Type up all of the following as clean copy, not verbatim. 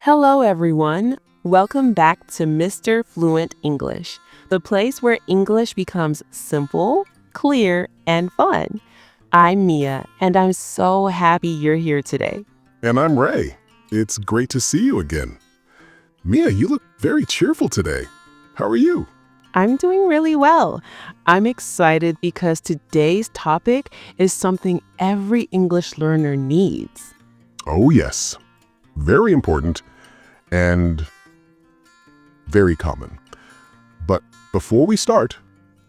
Hello, everyone. Welcome back to Mr. Fluent English, the place where English becomes simple, clear, and fun. I'm Mia, and I'm so happy you're here today. And I'm Ray. It's great to see you again. Mia, you look very cheerful today. How are you? I'm doing really well. I'm excited because today's topic is something every English learner needs. Oh, yes. Very important and very common. But before we start,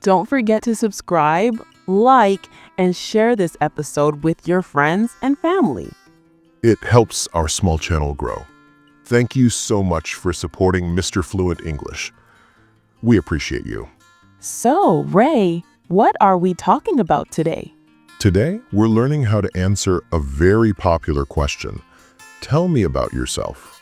Don't forget to subscribe, like, and share this episode with your friends and family. it helps our small channel grow. Thank you so much for supporting Mr. Fluent English. We appreciate you. So, Ray, what are we talking about today? Today, we're learning how to answer a very popular question. Tell me about yourself.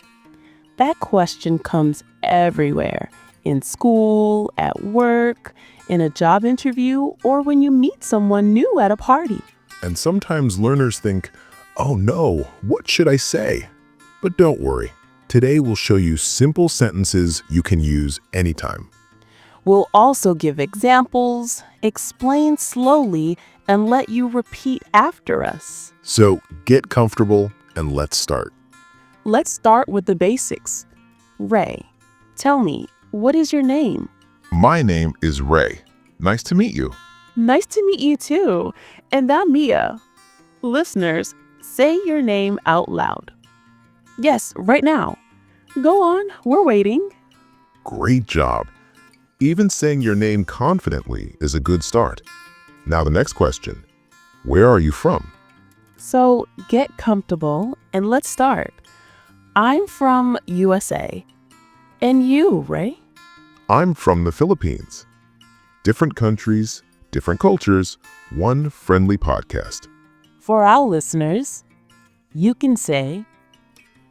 That question comes everywhere, in school, at work, in a job interview, or when you meet someone new at a party. And sometimes learners think, oh no, what should I say? But don't worry. Today we'll show you simple sentences you can use anytime. We'll also give examples, explain slowly, and let you repeat after us. So get comfortable and let's start. Let's start with the basics. Ray, tell me, what is your name? My name is Ray. Nice to meet you. Nice to meet you too. And I'm Mia. Listeners, say your name out loud. Yes, right now. Go on, we're waiting. Great job. Even saying your name confidently is a good start. Now the next question. Where are you from? So get comfortable and let's start. I'm from USA. And you, Ray? I'm from the Philippines. Different countries, different cultures, one friendly podcast. For our listeners, you can say,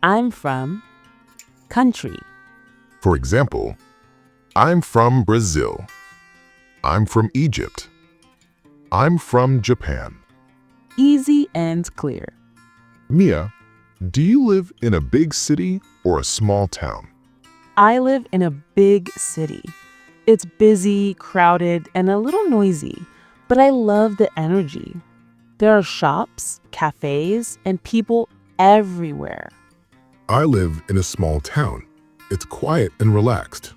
I'm from country. For example, I'm from Brazil. I'm from Egypt. I'm from Japan. Easy and clear. Mia, do you live in a big city or a small town? I live in a big city. It's busy, crowded, and a little noisy, but I love the energy. There are shops, cafes, and people everywhere. I live in a small town. It's quiet and relaxed.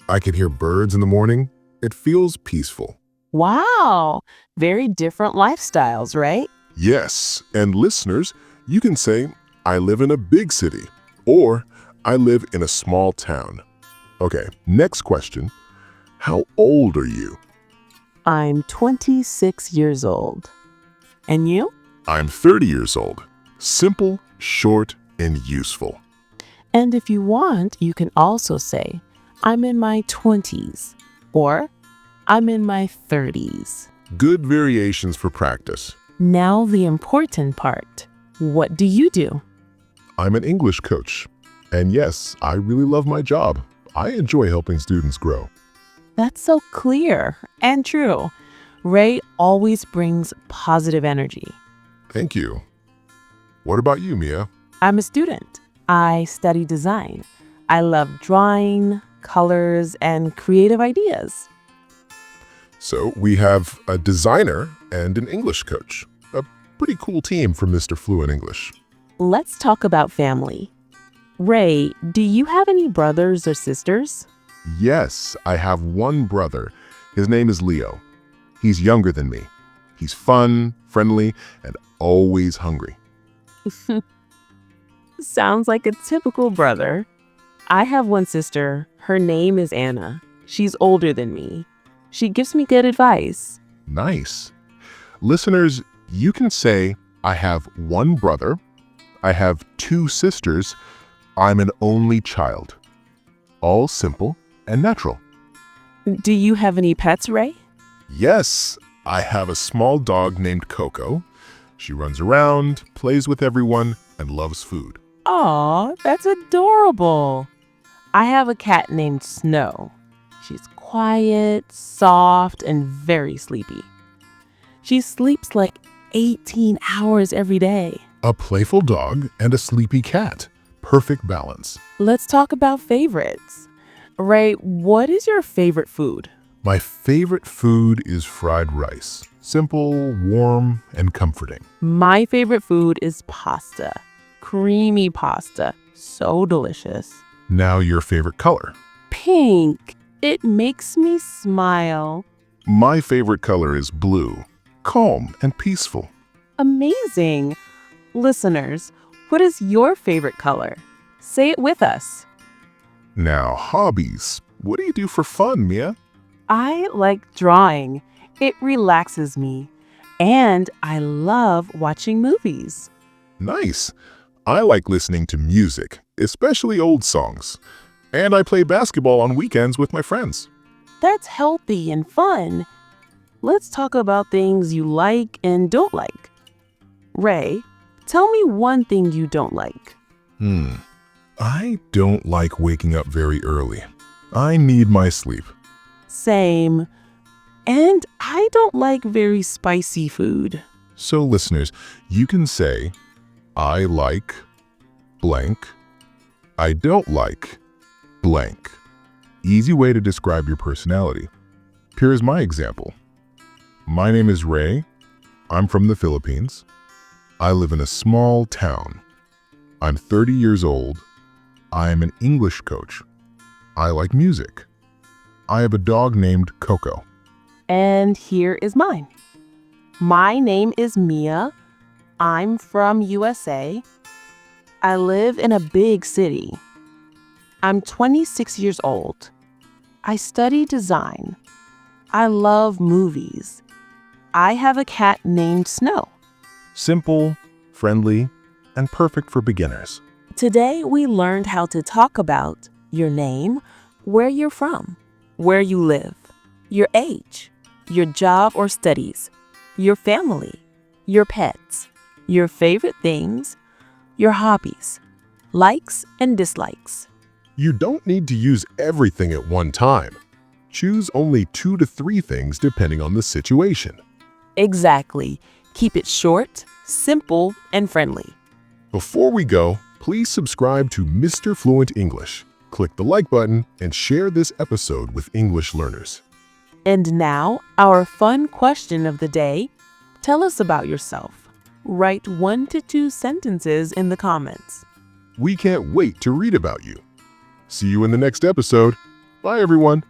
I can hear birds in the morning. It feels peaceful. Wow, very different lifestyles, right? Yes, and listeners, you can say, I live in a big city, or I live in a small town. Okay, next question. How old are you? I'm 26 years old. And you? I'm 30 years old. Simple, short, and useful. And if you want, you can also say, I'm in my 20s or I'm in my 30s. Good variations for practice. Now the important part. What do you do? I'm an English coach. And yes, I really love my job. I enjoy helping students grow. That's so clear and true. Ray always brings positive energy. Thank you. What about you, Mia? I'm a student. I study design. I love drawing, colors, and creative ideas. So we have a designer and an English coach. A pretty cool team from Mr. Fluent English. Let's talk about family. Ray, do you have any brothers or sisters? Yes, I have one brother. His name is Leo. He's younger than me. He's fun, friendly, and always hungry. Sounds like a typical brother. I have one sister. Her name is Anna. She's older than me. She gives me good advice. Nice. Listeners, you can say, I have one brother. I have two sisters. I'm an only child. All simple and natural. Do you have any pets, Ray? Yes, I have a small dog named Coco. She runs around, plays with everyone, and loves food. Aw, that's adorable. I have a cat named Snow. She's quiet, soft, and very sleepy. She sleeps like 18 hours every day. A playful dog and a sleepy cat. perfect balance. Let's talk about favorites. Ray, what is your favorite food? My favorite food is fried rice. Simple, warm, and comforting. My favorite food is pasta. Creamy pasta. So delicious. Now your favorite color. Pink. It makes me smile. My favorite color is blue. Calm and peaceful. Amazing. Listeners, what is your favorite color? Say it with us. Now, hobbies. What do you do for fun, Mia? I like drawing. It relaxes me. And I love watching movies. Nice. I like listening to music, especially old songs. And I play basketball on weekends with my friends. That's healthy and fun. Let's talk about things you like and don't like. Ray, tell me one thing you don't like. I don't like waking up very early. I need my sleep. Same. And I don't like very spicy food. So listeners, you can say, I like blank. I don't like blank. Easy way to describe your personality. Here's my example. My name is Ray. I'm from the Philippines. I live in a small town. I'm 30 years old. I am an English coach. I like music. I have a dog named Coco. And here is mine. My name is Mia. I'm from USA. I live in a big city. I'm 26 years old. I study design. I love movies. I have a cat named Snow. Simple, friendly, and perfect for beginners. Today, we learned how to talk about your name, where you're from, where you live, your age, your job or studies, your family, your pets, your favorite things, your hobbies, likes and dislikes. You don't need to use everything at one time. Choose only 2 to 3 things depending on the situation. Exactly. Keep it short, simple, and friendly. Before we go, please subscribe to Mr. Fluent English. Click the like button and share this episode with English learners. And now, our fun question of the day. Tell us about yourself. Write 1 to 2 sentences in the comments. We can't wait to read about you. See you in the next episode. Bye, everyone.